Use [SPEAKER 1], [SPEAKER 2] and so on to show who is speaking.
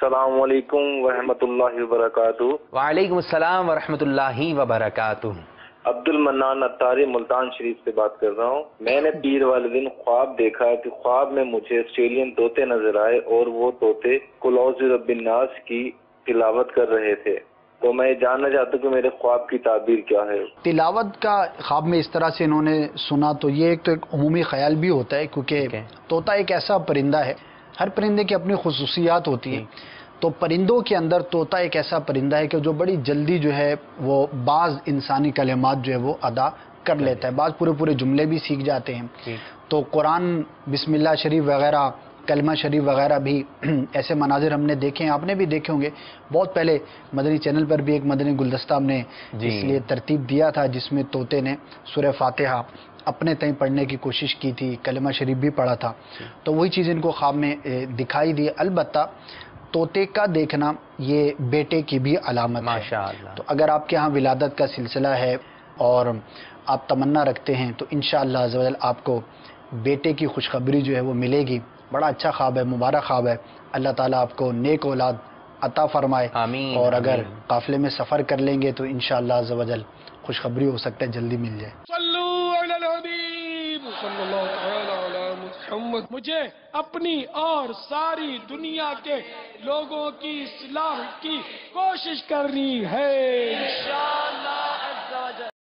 [SPEAKER 1] السلام علیکم ورحمۃ اللہ وبرکاتہ۔
[SPEAKER 2] وعلیکم السلام ورحمۃ اللہ وبرکاتہ۔
[SPEAKER 1] عبد المنان اتاری ملتان شریف سے بات کر رہا ہوں۔ میں نے پیر والے دن خواب دیکھا کہ خواب میں مجھے آسٹریلین طوطے نظر آئے اور وہ طوطے قل اعوذ برب الناس کی تلاوت کر رہے تھے، تو میں جاننا چاہتا ہوں کہ میرے خواب کی تعبیر کیا ہے۔
[SPEAKER 3] تلاوت کا خواب میں اس طرح سے انہوں نے سنا تو یہ ایک عمومی خیال بھی ہوتا ہے، کیونکہ طوطا ایک ایسا پرندہ ہے، ہر پرندے کی اپنی خصوصیات ہوتی ہیں، تو پرندوں کے اندر طوطا ایک ایسا پرندہ ہے کہ جو بڑی جلدی جو ہے وہ بعض انسانی کلمات جو ہے وہ ادا کر لیتا ہے، بعض پورے جملے بھی سیکھ جاتے ہیں۔ تو قرآن، بسم اللہ شریف وغیرہ، کلمہ شریف وغیرہ بھی ایسے مناظر ہم نے دیکھے ہیں، آپ نے بھی دیکھے ہوں گے۔ بہت پہلے مدنی چینل پر بھی ایک مدنی گلدستہ ہم نے اس لیے ترتیب دیا تھا جس میں طوطے نے سورہ فاتحہ اپنے تئیں پڑھنے کی کوشش کی تھی، کلمہ شریف بھی پڑھا تھا، تو وہی چیز ان کو خواب میں دکھائی دی۔ البتہ طوطے کا دیکھنا یہ بیٹے کی بھی علامت ہے، ماشاءاللہ۔ تو اگر آپ کے ہاں ولادت کا سلسلہ ہے اور آپ تمنا رکھتے ہیں تو انشاءاللہ عز و جل آپ کو بیٹے کی خوشخبری جو ہے وہ ملے گی۔ بڑا اچھا خواب ہے، مبارک خواب ہے، اللہ تعالیٰ آپ کو نیک اولاد عطا فرمائے، آمین، اور اگر قافلے میں سفر کر لیں گے تو انشاءاللہ عز و جل خوشخبری ہو سکتا ہے جلدی مل جائے۔
[SPEAKER 4] صلو علی الحبیب صلی اللہ تعالی علی محمد۔ مجھے اپنی اور ساری دنیا کے لوگوں کی اصلاح کی کوشش کرنی ہے۔